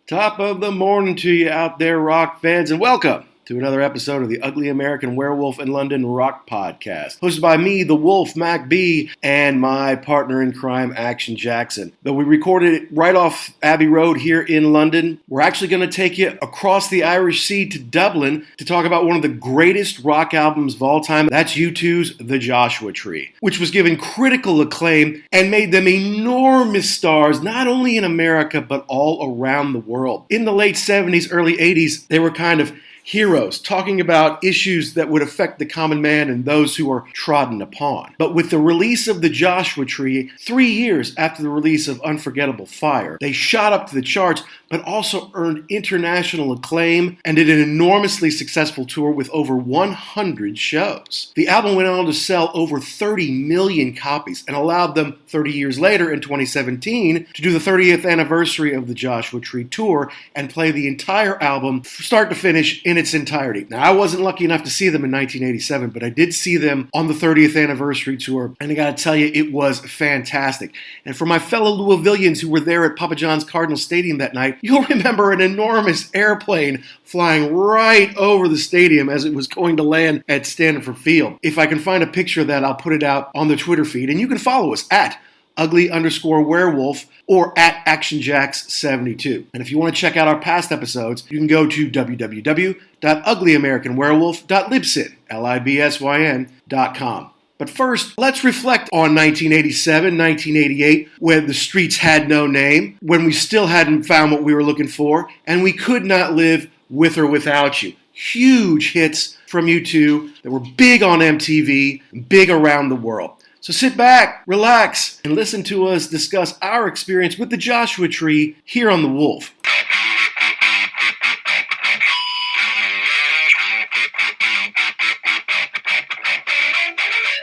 Top of the morning to you out there, rock fans, and welcome to another episode of the Ugly American Werewolf in London Rock Podcast, hosted by me, the Wolf, Mac B, and my partner in crime, Action Jackson. Though we recorded it right off Abbey Road here in London, we're actually going to take you across the Irish Sea to Dublin to talk about one of the greatest rock albums of all time. That's U2's The Joshua Tree, which was given critical acclaim and made them enormous stars, not only in America, but all around the world. In the late 70s, early 80s, they were kind of heroes, talking about issues that would affect the common man and those who are trodden upon. But with the release of The Joshua Tree, 3 years after the release of Unforgettable Fire, they shot up to the charts, but also earned international acclaim and did an enormously successful tour with over 100 shows. The album went on to sell over 30 million copies and allowed them 30 years later in 2017 to do the 30th anniversary of the Joshua Tree tour and play the entire album start to finish in its entirety. Now, I wasn't lucky enough to see them in 1987, but I did see them on the 30th anniversary tour, and I gotta tell you, it was fantastic. And for my fellow Louisvillians who were there at Papa John's Cardinal Stadium that night, you'll remember an enormous airplane flying right over the stadium as it was going to land at Stanford Field. If I can find a picture of that, I'll put it out on the Twitter feed, and you can follow us at ugly_werewolf or at actionjacks72. And if you want to check out our past episodes, you can go to www.uglyamericanwerewolf.libsyn.com. But first, let's reflect on 1987, 1988, when the streets had no name, when we still hadn't found what we were looking for, and we could not live with or without you. Huge hits from U2 that were big on MTV, big around the world. So sit back, relax, and listen to us discuss our experience with the Joshua Tree here on The Wolf.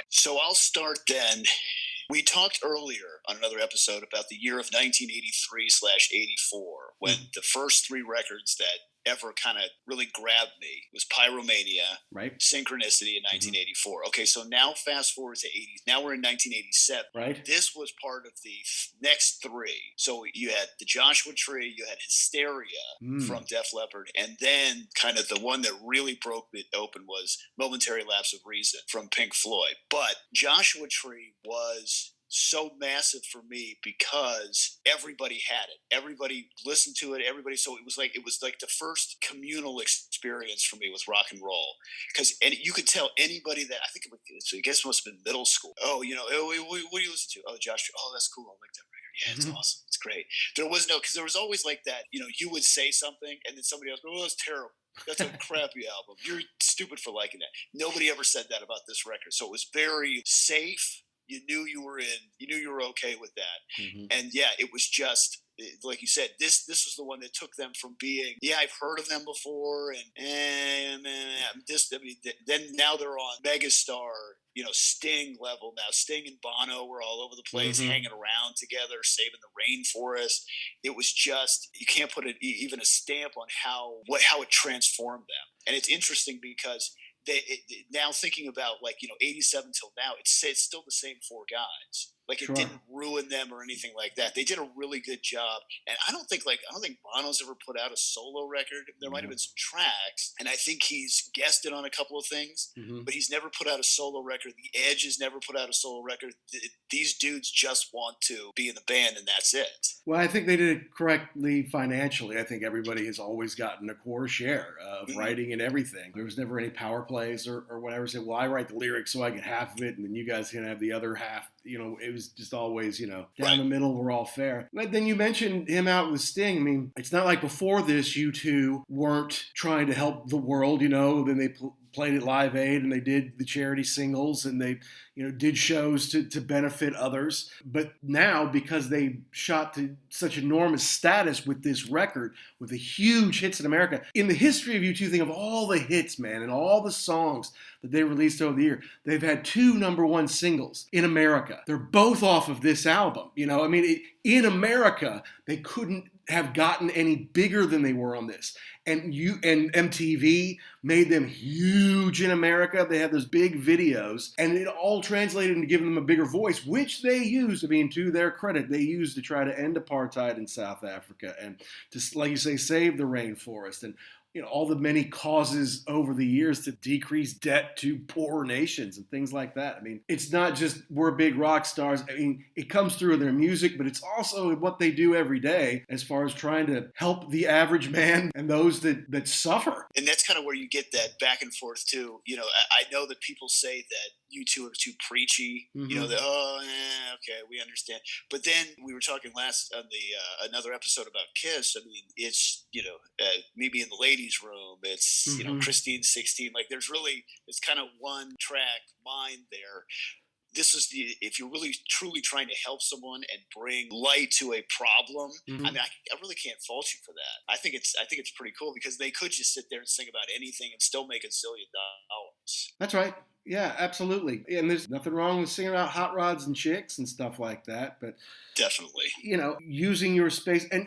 So I'll start then. We talked earlier on another episode about the year of 1983/84, when the first three records that ever kind of really grabbed me was Pyromania, right? Synchronicity in 1984. Okay, so now fast forward to 80s. Now we're in 1987. Right. This was part of the next three. So you had the Joshua Tree, you had Hysteria from Def Leppard, and then kind of the one that really broke it open was Momentary Lapse of Reason from Pink Floyd. But Joshua Tree was so massive for me because everybody had it. Everybody listened to it. So it was like the first communal experience for me with rock and roll. Because you could tell anybody that, I guess it must have been middle school. Oh, what do you listen to? Oh, Josh. Oh, that's cool. I like that record. Yeah, it's awesome. It's great. Because there was always like that, you would say something and then somebody else, oh, that's terrible. That's a crappy album. You're stupid for liking that. Nobody ever said that about this record. So it was very safe. You knew you were okay with that. And yeah, it was just, like you said, this was the one that took them from being, I've heard of them before, then now they're on megastar, Sting level now. Sting and Bono were all over the place, hanging around together, saving the rainforest. It was just, you can't put even a stamp on how it transformed them. And it's interesting because now thinking about 87 till now, it's still the same four guys. It didn't ruin them or anything like that. They did a really good job. And I don't think Bono's ever put out a solo record. There might have been some tracks, and I think he's guested on a couple of things, but he's never put out a solo record. The Edge has never put out a solo record. These dudes just want to be in the band, and that's it. Well, I think they did it correctly financially. I think everybody has always gotten a core share of writing and everything. There was never any power plays or whatever. Say, well, I write the lyrics so I get half of it, and then you guys can have the other half. It was just always, down the middle, we're all fair. But then you mentioned him out with Sting. I mean, it's not like before this, you two weren't trying to help the world, then they played at Live Aid and they did the charity singles and they, did shows to benefit others. But now, because they shot to such enormous status with this record, with the huge hits in America, in the history of U2, think of all the hits, man, and all the songs that they released over the year. They've had 2 number 1 singles in America. They're both off of this album. In America, they couldn't have gotten any bigger than they were on this. And MTV made them huge in America. They had those big videos, and it all translated into giving them a bigger voice, which they used. I mean, to their credit, they used to try to end apartheid in South Africa and to, like you say, save the rainforest and all the many causes over the years to decrease debt to poor nations and things like that. I mean, it's not just we're big rock stars. I mean, it comes through in their music, but it's also what they do every day as far as trying to help the average man and those that suffer. And that's kind of where you get that back and forth too. I know that people say that you two are too preachy. Mm-hmm. Okay, we understand. But then we were talking last on the another episode about Kiss. I mean, it's me being the ladies' room. It's Christine 16. Like it's kind of one track mind there. This is if you're really truly trying to help someone and bring light to a problem. Mm-hmm. I mean, I really can't fault you for that. I think it's pretty cool because they could just sit there and sing about anything and still make $1 zillion. That's right. Yeah, absolutely. And there's nothing wrong with singing about hot rods and chicks and stuff like that. But definitely, using your space and,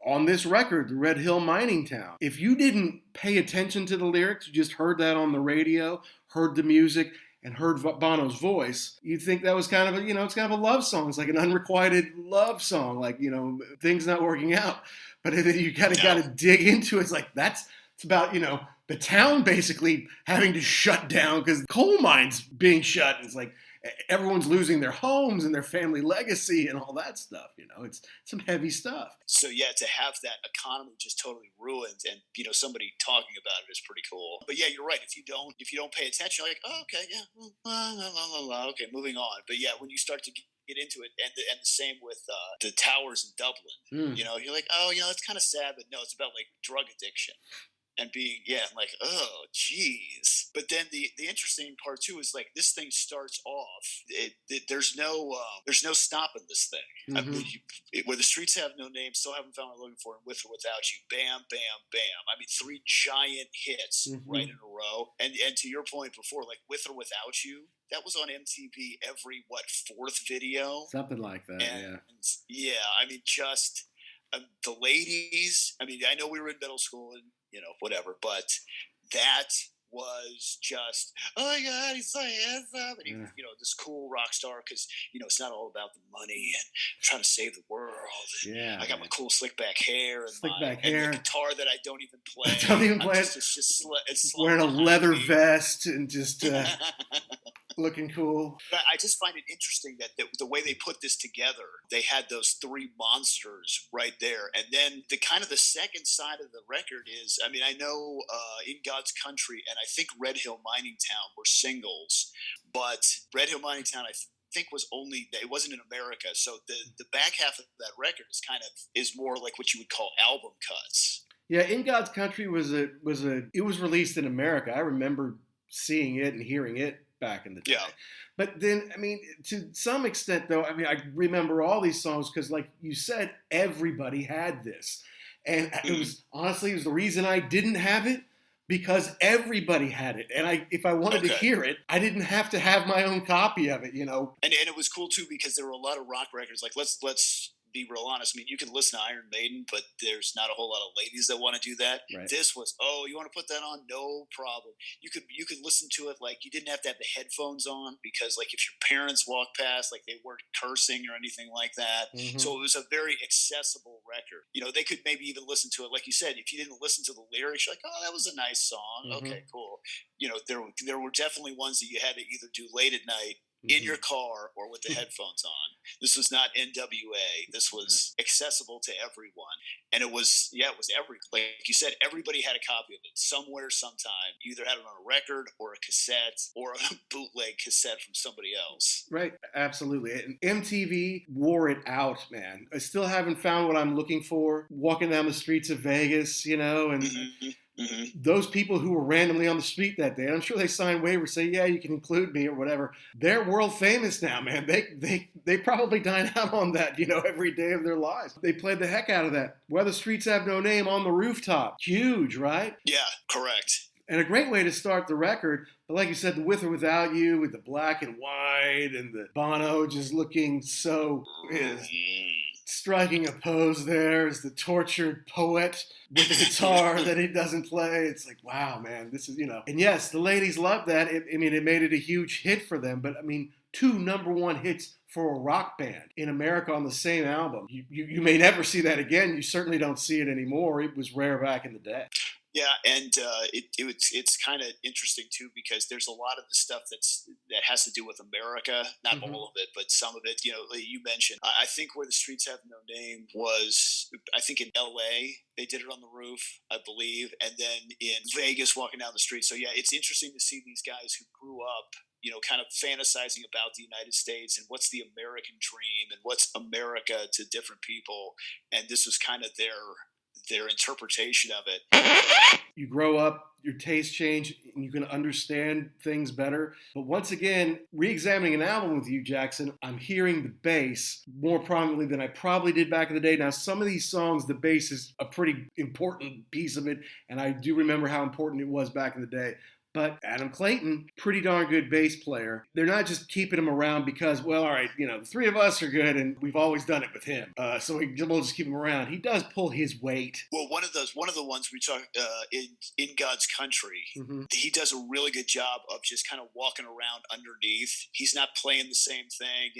on this record, the Red Hill Mining Town, if you didn't pay attention to the lyrics, you just heard that on the radio, heard the music, and heard Bono's voice, you'd think that was kind of it's kind of a love song. It's like an unrequited love song, like, things not working out. But then you kind of got to dig into it. It's like, it's about, the town basically having to shut down because coal mines being shut. It's like everyone's losing their homes and their family legacy and all that stuff. It's some heavy stuff. So yeah, to have that economy just totally ruined and somebody talking about it is pretty cool. But yeah, you're right. If you don't pay attention, you're like, oh, okay, yeah, okay, moving on. But yeah, when you start to get into it, and the same with the towers in Dublin, you're like, oh, it's kind of sad, but no, it's about like drug addiction. And being, like, oh, geez. But then the interesting part too is like this thing starts off. There's no stopping this thing. Mm-hmm. I mean, where the streets have no name, still haven't found what I'm looking for, and with or without you, bam, bam, bam. I mean, 3 giant hits right in a row. And to your point before, like with or without you, that was on MTV every 4th video, something like that. And, I mean, just the ladies. I mean, I know we were in middle school and whatever, but that was just, oh my God, he's so handsome. And he, this cool rock star because, it's not all about the money and trying to save the world. Yeah. I got my cool slick back hair and hair. And the guitar that I don't even play. It's just wearing a leather vest and just looking cool. But I just find it interesting that the way they put this together, they had those 3 monsters right there. And then the second side of the record is, I mean, I know In God's Country and I think Red Hill Mining Town were singles, but Red Hill Mining Town, I think it wasn't in America. So the back half of that record is more like what you would call album cuts. Yeah, In God's Country it was released in America. I remember seeing it and hearing it back in the day. Yeah. But then, I mean, to some extent, though, I mean, I remember all these songs because, like you said, everybody had this. And it was the reason I didn't have it because everybody had it. And if I wanted to hear it, I didn't have to have my own copy of it, And it was cool, too, because there were a lot of rock records. Like, let's be real honest. I mean, you can listen to Iron Maiden, but there's not a whole lot of ladies that want to do that. Right. This was, you want to put that on? No problem. You could listen to it like you didn't have to have the headphones on because like if your parents walked past, like they weren't cursing or anything like that. Mm-hmm. So it was a very accessible record. They could maybe even listen to it. Like you said, if you didn't listen to the lyrics, you're like, oh, that was a nice song. Mm-hmm. Okay, cool. There were definitely ones that you had to either do late at night in your car or with the headphones on. This was not NWA. This was accessible to everyone. And it was like you said, everybody had a copy of it somewhere, sometime. You either had it on a record or a cassette or a bootleg cassette from somebody else. Right. Absolutely. And MTV wore it out, man. I still haven't found what I'm looking for walking down the streets of Vegas, and those people who were randomly on the street that day, I'm sure they signed waivers, say, yeah, you can include me or whatever. They're world famous now, man. They probably dine out on that, every day of their lives. They played the heck out of that. Where the Streets Have No Name on the rooftop. Huge, right? Yeah, correct. And a great way to start the record. But like you said, the With or Without You with the black and white and the Bono just looking so striking a pose there as the tortured poet with a guitar that he doesn't play. It's like, wow, man, this is, And yes, the ladies loved that. It made it a huge hit for them. But, 2 number 1 hits for a rock band in America on the same album. You may never see that again. You certainly don't see it anymore. It was rare back in the day. Yeah, and it's kind of interesting too, because there's a lot of the stuff that has to do with America. Not all of it, but some of it. You mentioned. I think Where the Streets Have No Name was, I think, in L.A. They did it on the roof, I believe, and then in Vegas, walking down the street. So yeah, it's interesting to see these guys who grew up, kind of fantasizing about the United States and what's the American dream and what's America to different people, and this was kind of their interpretation of it. You grow up, your tastes change, and you can understand things better. But once again, re-examining an album with you, Jackson, I'm hearing the bass more prominently than I probably did back in the day. Now, some of these songs, the bass is a pretty important piece of it, and I do remember how important it was back in the day. But Adam Clayton, pretty darn good bass player. They're not just keeping him around because, well, all right, the 3 of us are good and we've always done it with him. So we'll just keep him around. He does pull his weight. Well, one of the ones we talk in God's Country, he does a really good job of just kind of walking around underneath. He's not playing the same thing.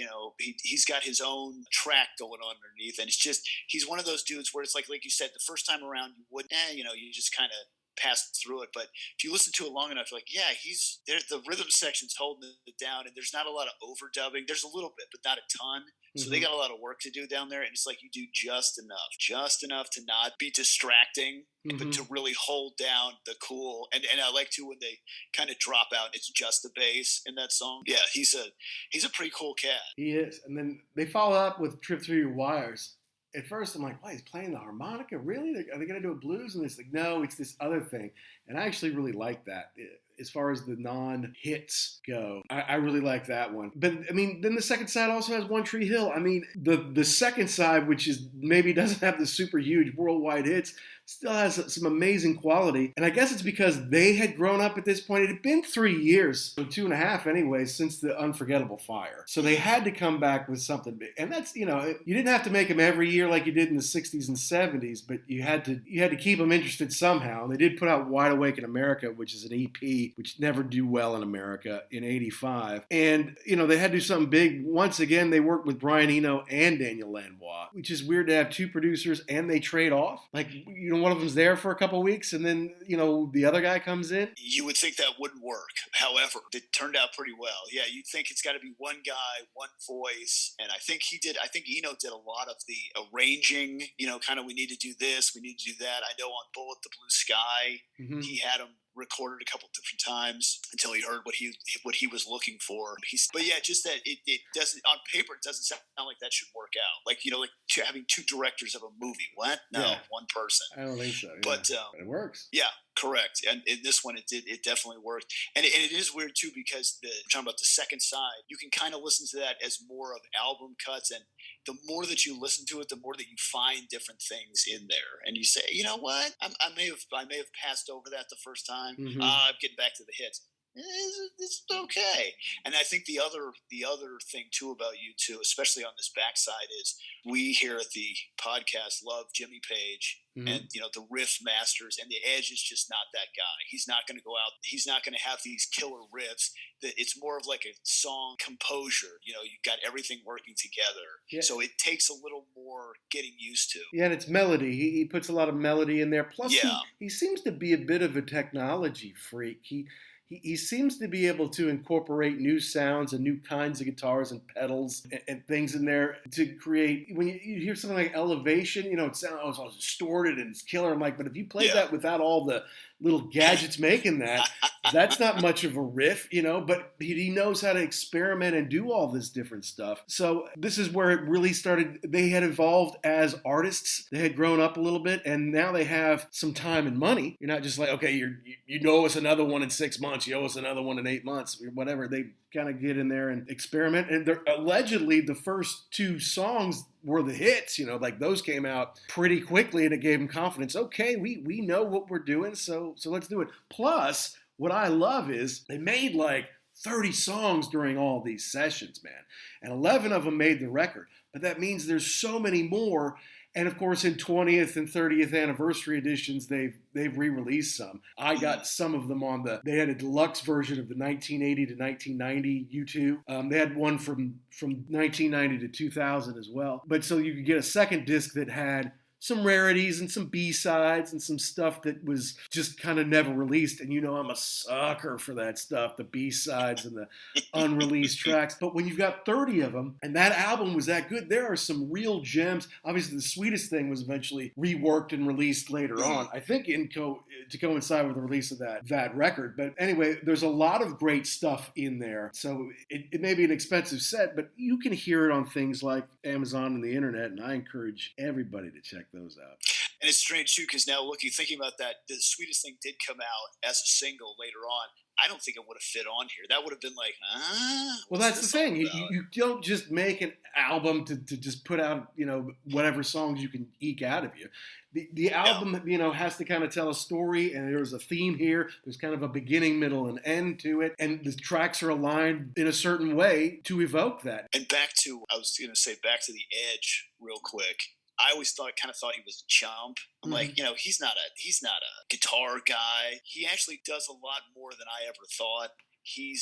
He's got his own track going on underneath. And it's just, he's one of those dudes where it's like you said, the first time around you wouldn't, you just kind of pass through it. But if you listen to it long enough, you're like, yeah, he's there. The rhythm section's holding it down, and there's not a lot of overdubbing. There's a little bit, but not a ton. So they got a lot of work to do down there, and it's like you do just enough to not be distracting, but to really hold down the cool. And I like too when they kind of drop out. It's just the bass in that song. Yeah, he's a pretty cool cat. He is. And then they follow up with "Trip Through Your Wires." At first, I'm like, "Why, he's playing the harmonica? Really? Are they going to do a blues?" And it's like, no, it's this other thing. And I actually really like that. As far as the non-hits go, I really like that one. But, then the second side also has One Tree Hill. The second side, which is maybe doesn't have the super huge worldwide hits, still has some amazing quality. And I guess it's because they had grown up at this point. It had been 3 years, or 2.5 anyways, since the Unforgettable Fire. So they had to come back with something big. And that's, you didn't have to make them every year like you did in the 60s and 70s, but you had to keep them interested somehow. And they did put out Wide Awake in America, which is an EP, which never do well in America, in '85. And, they had to do something big. Once again, they worked with Brian Eno and Daniel Lanois, which is weird to have 2 producers and they trade off. Like, one of them's there for a couple of weeks and then, the other guy comes in. You would think that wouldn't work. However, it turned out pretty well. Yeah, you'd think it's got to be one guy, one voice. And I think Eno did a lot of the arranging, kind of, we need to do this, we need to do that. I know on Bullet the Blue Sky, he had him recorded a couple different times until he heard what he was looking for. But yeah, just that it doesn't, on paper, it doesn't sound like that should work out. Like, like having 2 directors of a movie. What? No, yeah. One person. I don't think so. Yeah. But it works. Yeah, correct. And in this one, it definitely worked. And it is weird too, because we're talking about the second side, you can kind of listen to that as more of album cuts, and the more that you listen to it, the more that you find different things in there, and you say, you know what, I may have passed over that the first time. I'm getting back to the hits. It's okay. And I think the other thing too about you two, especially on this backside, is we here at the podcast love Jimmy Page and the riff masters, and the Edge is just not that guy. He's not going to go out. He's not going to have these killer riffs. It's more of like a song composure. You've got everything working together. Yeah. So it takes a little more getting used to. Yeah, and it's melody. He puts a lot of melody in there. Plus, he seems to be a bit of a technology freak. He seems to be able to incorporate new sounds and new kinds of guitars and pedals and things in there to create. When you hear something like Elevation, it sounds all distorted and it's killer. I'm like, but if you play that without all the little gadgets making that, that's not much of a riff, but he knows how to experiment and do all this different stuff. So this is where it really started. They had evolved as artists. They had grown up a little bit, and now they have some time and money. You're not just like, okay, you owe us another one in 6 months. You owe us another one in 8 months, whatever. They kind of get in there and experiment. And allegedly the first 2 songs were the hits, like those came out pretty quickly, and it gave them confidence. Okay, we know what we're doing, so let's do it. Plus, what I love is they made like 30 songs during all these sessions, man. And 11 of them made the record. But that means there's so many more. And of course, in 20th and 30th anniversary editions, they've re-released some. I got some of them they had a deluxe version of the 1980 to 1990 U2. They had one from 1990 to 2000 as well. But so you could get a second disc that had some rarities and some B-sides and some stuff that was just kind of never released. And I'm a sucker for that stuff, the B-sides and the unreleased tracks. But when you've got 30 of them, and that album was that good, there are some real gems. Obviously, The Sweetest Thing was eventually reworked and released later on, I think to coincide with the release of that record. But anyway, there's a lot of great stuff in there. So it may be an expensive set, but you can hear it on things like Amazon and the internet, and I encourage everybody to check those out. And it's strange too, because now thinking about that, The Sweetest Thing did come out as a single later on. I don't think it would have fit on here. That would have been like, well, that's the thing. You don't just make an album to just put out, whatever songs you can eke out of you. The album, has to kind of tell a story, and there's a theme here. There's kind of a beginning, middle, and end to it, and the tracks are aligned in a certain way to evoke that. And back to the Edge real quick. I always thought he was a chump. I'm like, he's not a guitar guy. He actually does a lot more than I ever thought. He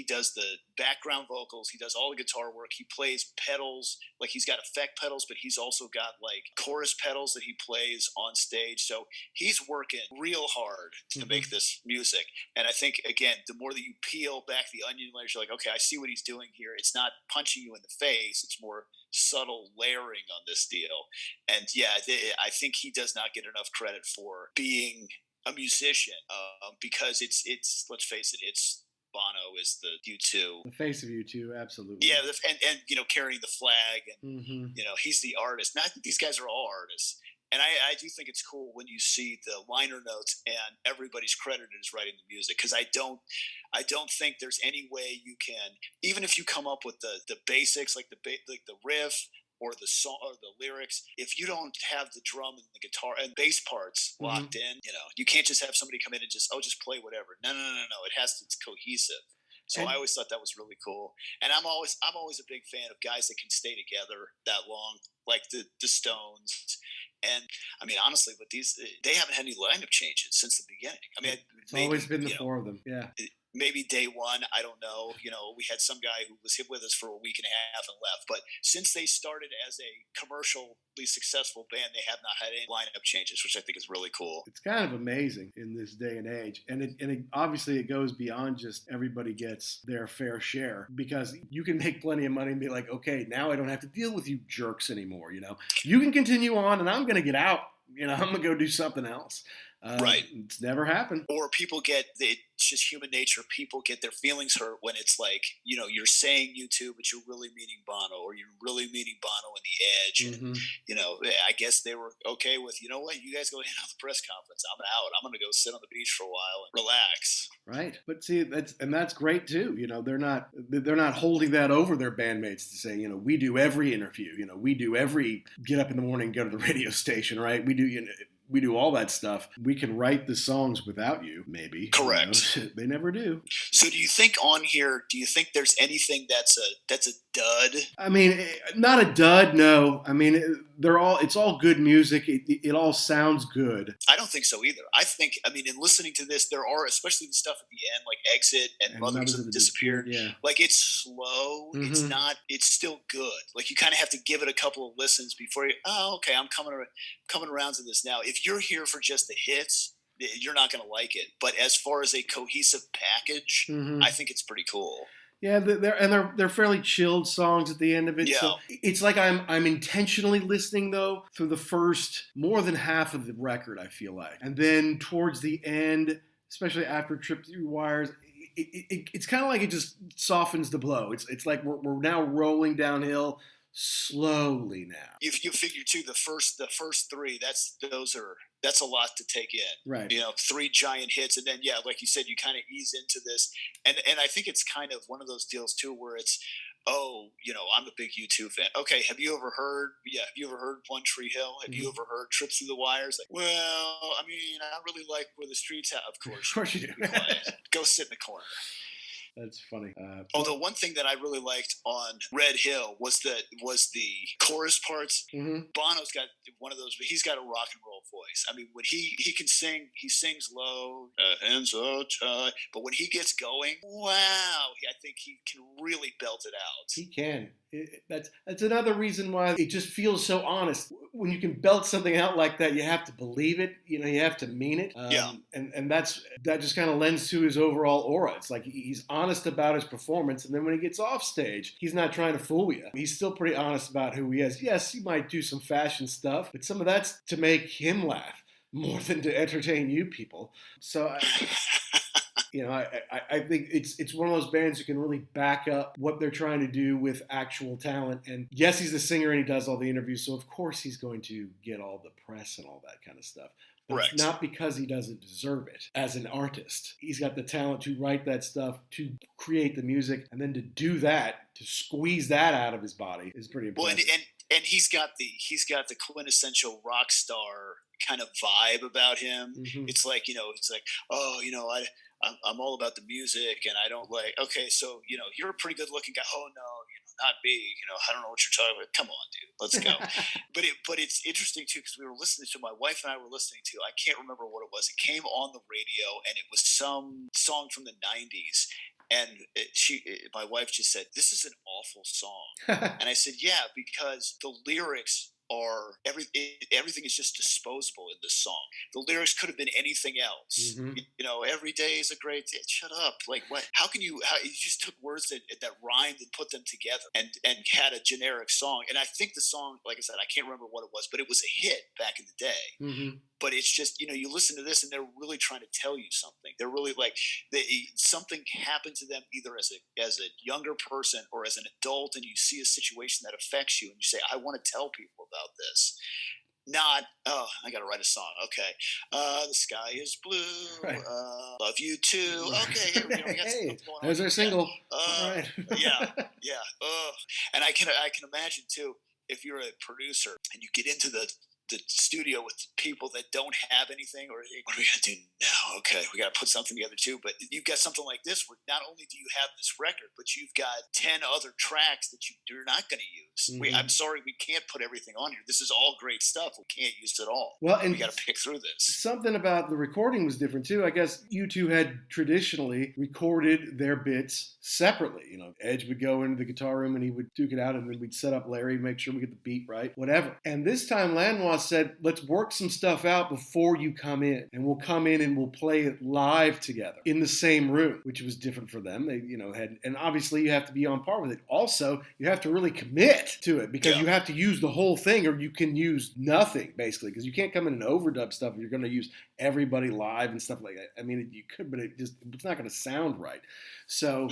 does the background vocals. He does all the guitar work. He plays pedals. Like, he's got effect pedals, but he's also got like chorus pedals that he plays on stage. So he's working real hard to make this music. And I think, again, the more that you peel back the onion layers, you're like, okay, I see what he's doing here. It's not punching you in the face. It's more subtle layering on this deal. And yeah, I think he does not get enough credit for being a musician, because it's let's face it, it's Bono is the U2, the face of U2, absolutely. Yeah, and carrying the flag, and he's the artist. And I think these guys are all artists. And I do think it's cool when you see the liner notes and everybody's credited as writing the music, because I don't think there's any way you can, even if you come up with the basics, like the riff or the song or the lyrics, if you don't have the drum and the guitar and bass parts locked in, you can't just have somebody come in and just play whatever. No. It's cohesive. So I always thought that was really cool. And I'm always a big fan of guys that can stay together that long, like the Stones. And I mean, honestly, with these, they haven't had any lineup changes since the beginning. I mean, it's always been the four of them. Yeah. Maybe day one, I don't know. We had some guy who was with us for a week and a half and left. But since they started as a commercially successful band, they have not had any lineup changes, which I think is really cool. It's kind of amazing in this day and age. And obviously it goes beyond just everybody gets their fair share, because you can make plenty of money and be like, okay, now I don't have to deal with you jerks anymore. You can continue on, and I'm going to get out. I'm going to go do something else. Right. It's never happened. Or it's just human nature. People get their feelings hurt when it's like, you're saying U2, but you're really meaning Bono, or you're really meaning Bono and the Edge. And, I guess they were okay with, what, you guys go handle the press conference. I'm out. I'm going to go sit on the beach for a while and relax. Right. But see, that's great too. They're not holding that over their bandmates to say, we do every interview, we do every get up in the morning, go to the radio station, right? We do all that stuff. We can write the songs without you, maybe. Correct. They never do. So do you think on here, there's anything that's a dud? I mean, not a dud, no. I mean, it's all good music. It all sounds good. I don't think so either. In listening to this, there are, especially the stuff at the end, like Exit and Mothers Have Disappeared. Yeah. Like, it's slow. It's still good. Like, you kind of have to give it a couple of listens before okay, I'm coming around to this now. If you're here for just the hits, you're not going to like it. But as far as a cohesive package, I think it's pretty cool. Yeah, they're fairly chilled songs at the end of it. Yeah. So it's like I'm intentionally listening though through the first more than half of the record, I feel like, and then towards the end, especially after Trip Through Wires, it's kind of like it just softens the blow. It's like we're now rolling downhill slowly now. If you figure too, the first three, that's a lot to take in. Right. 3 giant hits, and then like you said, you kind of ease into this, and I think it's kind of one of those deals too where it's, I'm a big U2 fan. Okay, have you ever heard One Tree Hill? Have you ever heard Trip Through the Wires? Like, well, I mean, I really like Where the Streets Have. Of course you do. Go sit in the corner. That's funny. Although one thing that I really liked on Red Hill was the chorus parts. Mm-hmm. Bono's got one of those. He's got a rock and roll voice. I mean, when he can sing, he sings low, hands up, but when he gets going, wow! I think he can really belt it out. He can. That's another reason why it just feels so honest. When you can belt something out like that, you have to believe it. You have to mean it. And that just kind of lends to his overall aura. It's like he's honest about his performance, and then when he gets off stage, he's not trying to fool you. He's still pretty honest about who he is. Yes, he might do some fashion stuff, but some of that's to make him laugh more than to entertain you people. So I think it's one of those bands who can really back up what they're trying to do with actual talent. And yes, he's the singer and he does all the interviews, so of course he's going to get all the press and all that kind of stuff. But right. It's not because he doesn't deserve it as an artist. He's got the talent to write that stuff, to create the music, and then to do that, to squeeze that out of his body is pretty impressive. Well, and he's got the quintessential rock star kind of vibe about him. Mm-hmm. It's like, I'm all about the music, and I don't like. Okay, so you're a pretty good looking guy. Oh no, not me. I don't know what you're talking about. Come on, dude, let's go. but it's interesting too because we were listening to, my wife and I were listening to. I can't remember what it was. It came on the radio, and it was some song from the '90s. And my wife just said, "This is an awful song," and I said, "Yeah, because the lyrics are everything is just disposable in this song. The lyrics could have been anything else. Mm-hmm. Every day is a great day. Shut up! Like what? How you just took words that rhymed and put them together and had a generic song. And I think the song, like I said, I can't remember what it was, but it was a hit back in the day." Mm-hmm. But it's just, you listen to this and they're really trying to tell you something. They're really like something happened to them either as a younger person or as an adult, and you see a situation that affects you and you say, I want to tell people about this. Not, I got to write a song. Okay. The sky is blue. Right. Love you too. Okay. Here we got hey, there's our single. All right. Yeah. And I can imagine too, if you're a producer and you get into the studio with people that don't have anything, or what are we going to do now? Okay, we got to put something together too. But you've got something like this where not only do you have this record, but you've got 10 other tracks that you're not going to use. Mm-hmm. I'm sorry, we can't put everything on here. This is all great stuff. We can't use it all. Well, and we got to pick through this. Something about the recording was different too. I guess you two had traditionally recorded their bits separately. Edge would go into the guitar room and he would duke it out, and then we'd set up Larry, make sure we get the beat right, whatever. And this time Lanois said, let's work some stuff out before you come in, and we'll come in and we'll play it live together in the same room, which was different for them. They, had, and obviously you have to be on par with it. Also, you have to really commit to it because you have to use the whole thing, or you can use nothing basically, because you can't come in and overdub stuff if you're going to use everybody live and stuff like that. I mean, you could, but it's not going to sound right. So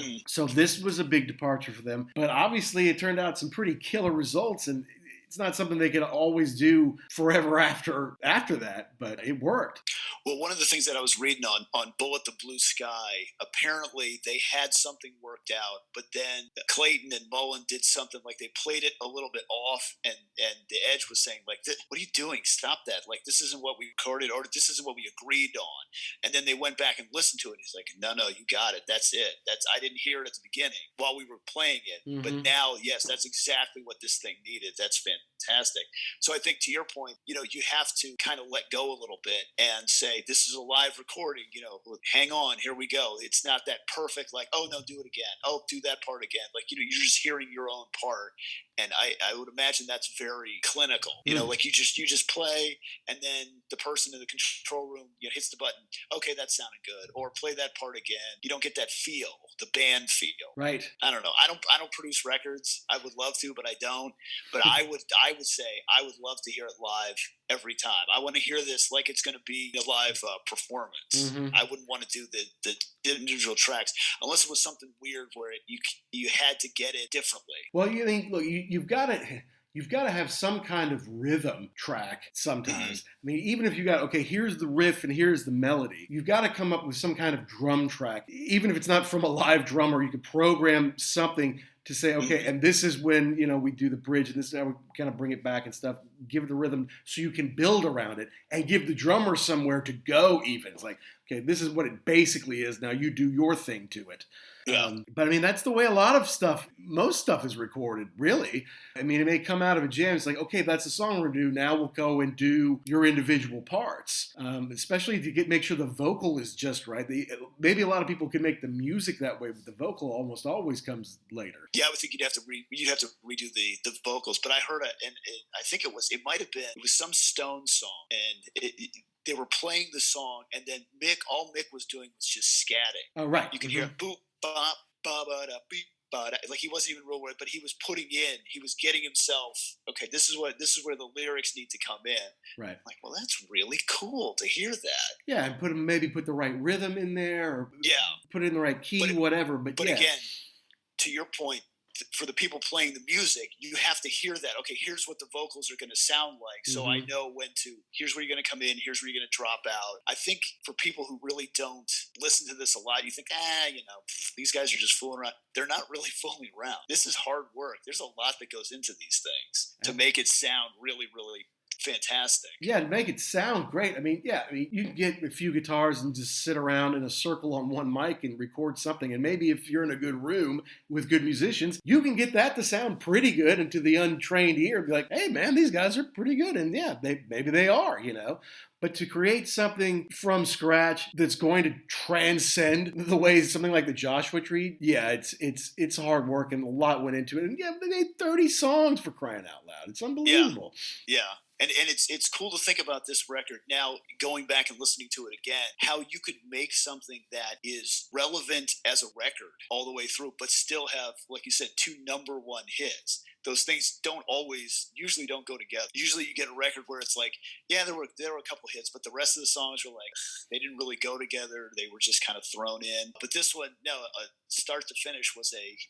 this was a big departure for them, but obviously it turned out some pretty killer results, and it's not something they could always do forever after that, but it worked. Well, one of the things that I was reading on Bullet the Blue Sky, apparently they had something worked out, but then Clayton and Mullen did something like they played it a little bit off, and the Edge was saying, like, what are you doing? Stop that. Like, this isn't what we recorded, or this isn't what we agreed on. And then they went back and listened to it. He's like, no, you got it. That's it. I didn't hear it at the beginning while we were playing it. Mm-hmm. But now, yes, that's exactly what this thing needed. That's fantastic. So I think to your point, you have to kind of let go a little bit and say, this is a live recording, hang on, here we go. It's not that perfect, like, oh no, do it again. Oh, do that part again. Like, you're just hearing your own part. And I would imagine that's very clinical. Like you just play, and then the person in the control room hits the button. Okay, that sounded good. Or play that part again. You don't get that feel, the band feel. Right. I don't know. I don't produce records. I would love to, but I don't. But I would say I would love to hear it live every time. I want to hear this like it's going to be a live performance. Mm-hmm. I wouldn't want to do the individual tracks unless it was something weird where you had to get it differently. Well, you've got to have some kind of rhythm track sometimes. Mm-hmm. I mean, even if you got, okay, here's the riff and here's the melody, you've got to come up with some kind of drum track. Even if it's not from a live drummer, you could program something to say, okay, and this is when, we do the bridge, and this is how we kind of bring it back and stuff, give it the rhythm so you can build around it and give the drummer somewhere to go even. It's like, okay, this is what it basically is. Now you do your thing to it. Yeah. But I mean, that's the way a lot of stuff, most stuff is recorded, really. I mean, it may come out of a jam. It's like, okay, that's the song we're going to do. Now we'll go and do your individual parts, especially to make sure the vocal is just right. Maybe a lot of people can make the music that way, but the vocal almost always comes later. Yeah, I would think you'd have to redo the vocals. But I heard and I think it was some Stones song, and they were playing the song, and then all Mick was doing was just scatting. Oh, right. You could hear boop, bop, ba ba da beep. But like he wasn't even real word, but he was he was getting himself, okay, this is where the lyrics need to come in. Right. I'm like, well, that's really cool to hear that. Yeah, and maybe put the right rhythm in there, or put it in the right key, whatever. But again, to your point, for the people playing the music, you have to hear that. Okay, here's what the vocals are going to sound like. So I know here's where you're going to come in, here's where you're going to drop out. I think for people who really don't listen to this a lot, you think, these guys are just fooling around. They're not really fooling around. This is hard work. There's a lot that goes into these things to make it sound really, really fantastic. Yeah, to make it sound great. I mean, you can get a few guitars and just sit around in a circle on one mic and record something. And maybe if you're in a good room with good musicians, you can get that to sound pretty good. And to the untrained ear, be like, hey, man, these guys are pretty good. And maybe they are, But to create something from scratch that's going to transcend the way something like the Joshua Tree, it's hard work and a lot went into it. And they made 30 songs, for crying out loud. It's unbelievable. Yeah. And it's cool to think about this record now, going back and listening to it again, how you could make something that is relevant as a record all the way through, but still have, like you said, 2 number 1 hits. Those things usually don't go together. Usually you get a record where it's like, yeah, there were a couple hits, but the rest of the songs were like, they didn't really go together. They were just kind of thrown in. But this one, start to finish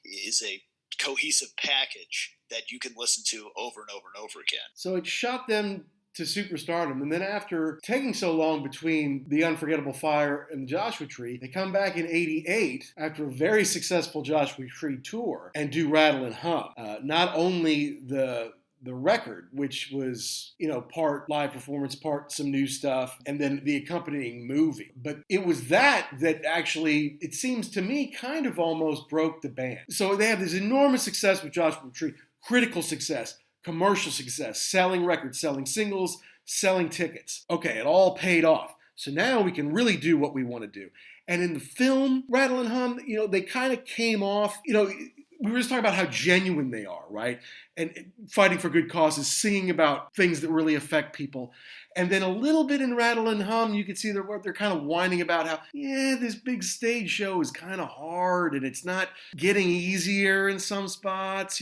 is a cohesive package that you can listen to over and over and over again. So it shot them to superstardom, and then after taking so long between The Unforgettable Fire and the Joshua Tree, they come back in '88 after a very successful Joshua Tree tour and do Rattle and Hum. Not only the record, which was, part live performance, part some new stuff, and then the accompanying movie. But it was that actually, it seems to me, kind of almost broke the band. So they have this enormous success with Joshua Tree, critical success, commercial success, selling records, selling singles, selling tickets. Okay, it all paid off. So now we can really do what we want to do. And in the film, Rattle and Hum, they kind of came off, we were just talking about how genuine they are, right? And fighting for good causes, singing about things that really affect people. And then a little bit in Rattle and Hum, you can see they're kind of whining about how, this big stage show is kind of hard and it's not getting easier in some spots,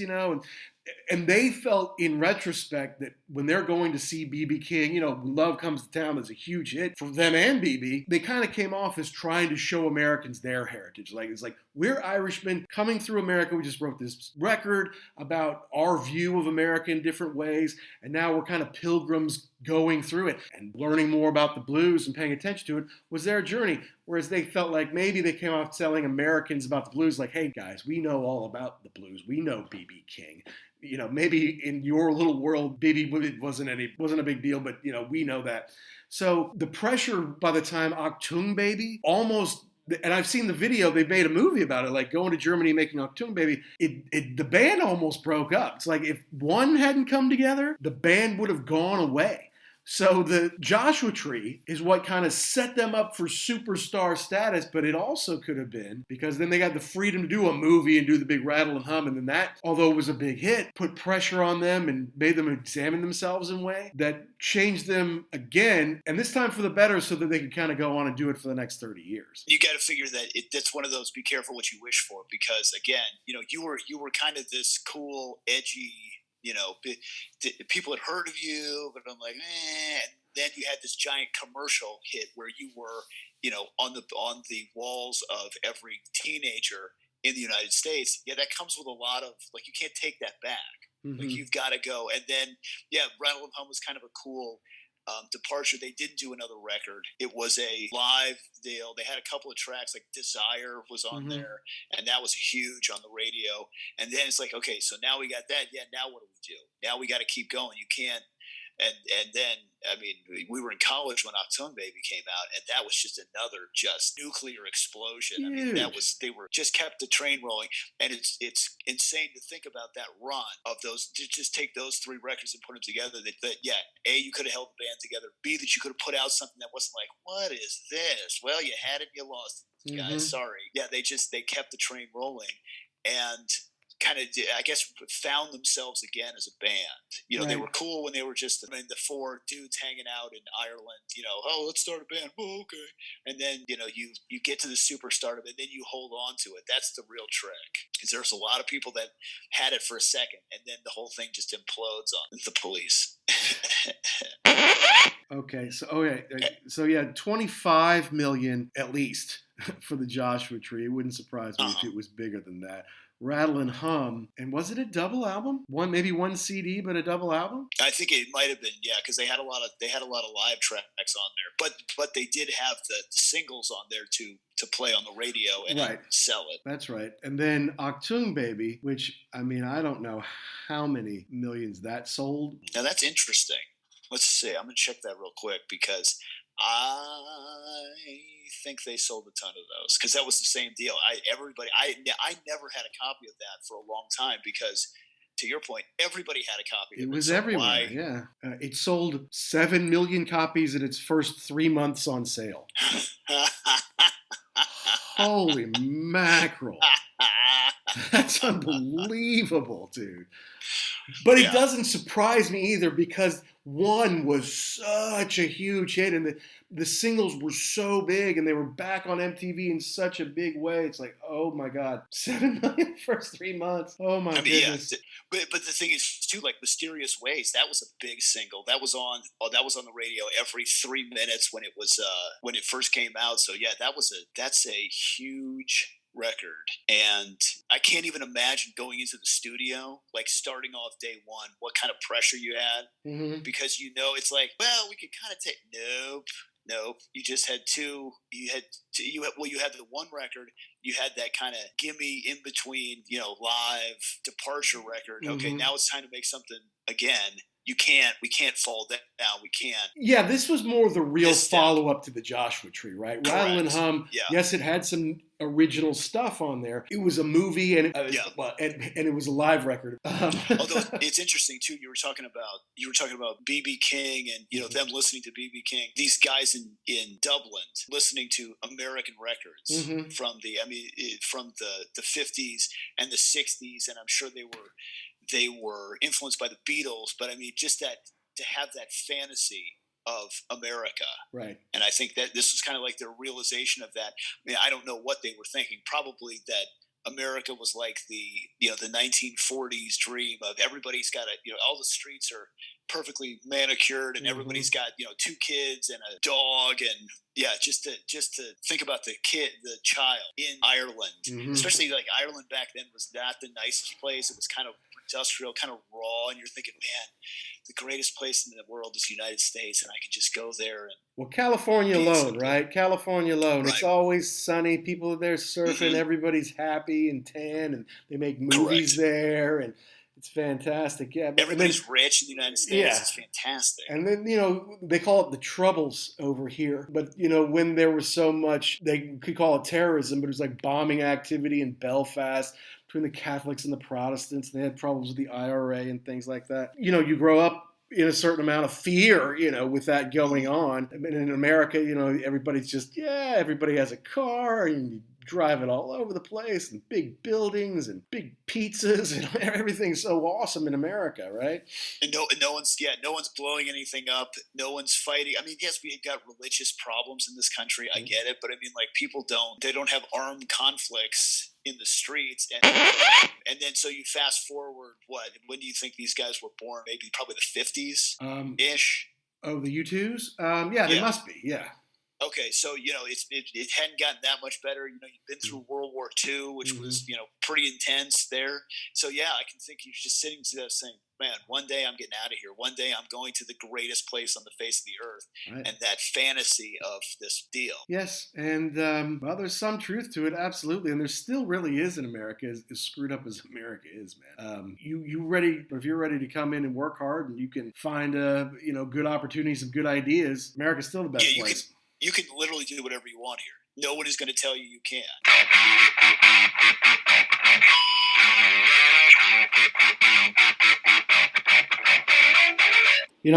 And they felt in retrospect that when they're going to see B.B. King, Love Comes to Town is a huge hit for them and B.B., they kind of came off as trying to show Americans their heritage. It's like, we're Irishmen coming through America. We just wrote this record about our view of America in different ways, and now we're kind of pilgrims going through it. And learning more about the blues and paying attention to it was their journey. Whereas they felt like maybe they came off telling Americans about the blues, like, hey, guys, we know all about the blues. We know B.B. King. Maybe in your little world, B.B. wasn't a big deal, but, we know that. So the pressure by the time Achtung Baby almost, and I've seen the video, they made a movie about it, like going to Germany making Achtung Baby, the band almost broke up. It's like if one hadn't come together, the band would have gone away. So the Joshua Tree is what kind of set them up for superstar status, but it also could have been because then they got the freedom to do a movie and do the big Rattle and Hum, and then that, although it was a big hit, put pressure on them and made them examine themselves in a way that changed them again, and this time for the better so that they could kind of go on and do it for the next 30 years. You got to figure that that's one of those be careful what you wish for, because again, you were kind of this cool, edgy, people had heard of you, but I'm like, and then you had this giant commercial hit where you were, on the walls of every teenager in the United States. Yeah, that comes with a lot of, like, you can't take that back. Mm-hmm. Like, you've got to go. And then, Rattle and Hum was kind of a cool departure. They didn't do another record. It was a live deal. They had a couple of tracks, like Desire was on there, and that was huge on the radio. And then it's like, okay, so now we got that. Yeah, now what do we do? Now we got to keep going. You can't, And then, I mean, we were in college when Octung Baby came out, and that was just another just nuclear explosion. Huge. I mean, they were just kept the train rolling, and it's insane to think about that run of those. To just take those three records and put them together. That yeah, A, you could have held the band together. B, that you could have put out something that wasn't like, what is this? Well, you had it, you lost it, guys. Sorry. Yeah, they kept the train rolling, and kind of, I guess, found themselves again as a band. You know, They were cool when they were just, I mean, the four dudes hanging out in Ireland, oh, let's start a band. Oh, okay. And then, you get to the superstardom and then you hold on to it. That's the real trick. Because there's a lot of people that had it for a second and then the whole thing just implodes on the Police. Okay. So yeah, 25 million at least for the Joshua Tree. It wouldn't surprise me if it was bigger than that. Rattle and Hum, and was it a double album? Maybe one CD, but a double album? I think it might have been, yeah, because they had a lot of live tracks on there, but they did have the singles on there to play on the radio and sell it. That's right. And then Octung Baby, which, I mean, I don't know how many millions that sold. Now that's interesting. Let's see. I'm gonna check that real quick because I think they sold a ton of those because that was the same deal. I never had a copy of that for a long time because, to your point, everybody had a copy of it. It was everywhere, yeah. It sold 7 million copies in its first 3 months on sale. Holy mackerel. That's unbelievable, dude. But it doesn't surprise me either because one was such a huge hit and the singles were so big and they were back on MTV in such a big way. It's like, oh my God, 7 million first 3 months. Oh my goodness. Yeah. But the thing is too, like Mysterious Ways, that was a big single. That was on the radio every 3 minutes when it first came out. So yeah, that's a huge record, and I can't even imagine going into the studio, like starting off day one, what kind of pressure you had, because it's like, well, we could kind of take nope. You just had two. You had the one record. You had that kind of gimme in between, live departure record. Okay, now it's time to make something again. We can't fall down. We can't. Yeah, this was more the real follow-up to the Joshua Tree, right? Correct. Rattle and Hum, yes, it had some original stuff on there. It was a movie, and it was a live record. Although it's interesting, too, you were talking about B.B. King and, them listening to B.B. King. These guys in Dublin listening to American records from the 50s and the 60s, and I'm sure they were influenced by the Beatles, but I mean, just that to have that fantasy of America. Right. And I think that this was kind of like their realization of that. I mean, I don't know what they were thinking. Probably that America was like the 1940s dream of everybody's got all the streets are perfectly manicured and everybody's got, 2 kids and a dog and just to think about the child in Ireland, especially like Ireland back then was not the nicest place. It was kind of industrial, kind of raw, and you're thinking, man, the greatest place in the world is the United States, and I can just go there. Well, California alone, right? California alone. Right. It's always sunny. People are there surfing. Everybody's happy and tan, and they make movies there, and it's fantastic. Yeah, everybody's rich in the United States. Yeah. It's fantastic. And then, they call it the Troubles over here. But, when there was so much, they could call it terrorism, but it was like bombing activity in Belfast between the Catholics and the Protestants. They had problems with the IRA and things like that. You grow up in a certain amount of fear, with that going on. I mean, in America, everybody's just, everybody has a car and you drive it all over the place and big buildings and big pizzas and everything's so awesome in America, right? And no one's blowing anything up. No one's fighting. I mean, yes, we've got religious problems in this country. I get it. But I mean, like, people don't have armed conflicts in the streets. And then so you fast forward, when do you think these guys were born? Maybe probably the 50s ish. Oh, the U2s? They must be. Yeah. Okay, so it hadn't gotten that much better. You've been through World War II, which was pretty intense there. So yeah, I can think you're just sitting to that saying, "Man, one day I'm getting out of here. One day I'm going to the greatest place on the face of the earth," Right. and that fantasy of this deal. Yes, and well, there's some truth to it, absolutely, and there still really is in America, as screwed up as America is, man. If you're ready to come in and work hard, and you can find good opportunities and good ideas, America's still the best place. You can literally do whatever you want here. No one is going to tell you can't.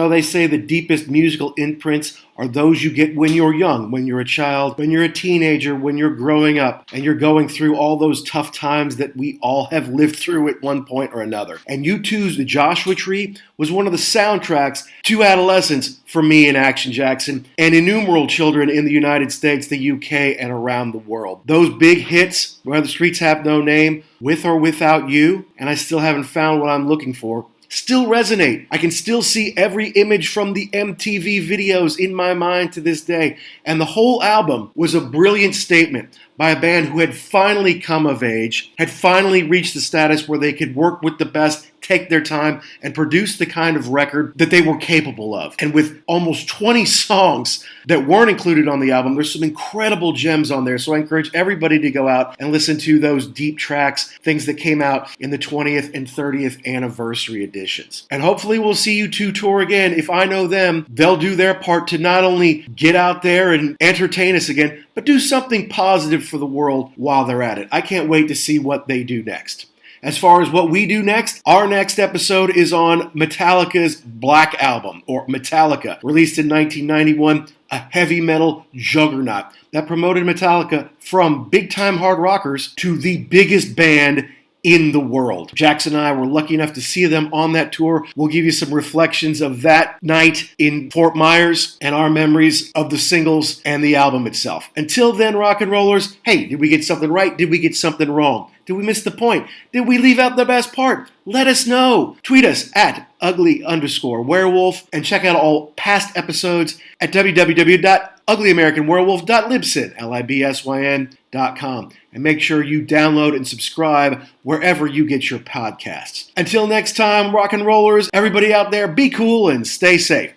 They say the deepest musical imprints are those you get when you're young, when you're a child, when you're a teenager, when you're growing up, and you're going through all those tough times that we all have lived through at one point or another. And U2's The Joshua Tree was one of the soundtracks to adolescence for me and Action Jackson, and innumerable children in the United States, the UK, and around the world. Those big hits, Where the Streets Have No Name, With or Without You, and I Still Haven't Found What I'm Looking For, still resonate. I can still see every image from the MTV videos in my mind to this day. And the whole album was a brilliant statement by a band who had finally come of age, had finally reached the status where they could work with the best, take their time, and produce the kind of record that they were capable of. And with almost 20 songs that weren't included on the album, there's some incredible gems on there. So I encourage everybody to go out and listen to those deep tracks, things that came out in the 20th and 30th anniversary editions. And hopefully we'll see U2 tour again. If I know them, they'll do their part to not only get out there and entertain us again, but do something positive for the world while they're at it. I can't wait to see what they do next. As far as what we do next, our next episode is on Metallica's Black Album, or Metallica, released in 1991, a heavy metal juggernaut that promoted Metallica from big-time hard rockers to the biggest band in the world. Jackson and I were lucky enough to see them on that tour. We'll give you some reflections of that night in Fort Myers and our memories of the singles and the album itself. Until then, rock and rollers, hey, did we get something right? Did we get something wrong? Did we miss the point? Did we leave out the best part? Let us know. Tweet us at ugly_werewolf and check out all past episodes at www.uglyamericanwerewolf.libsyn.com. And make sure you download and subscribe wherever you get your podcasts. Until next time, rock and rollers, everybody out there, be cool and stay safe.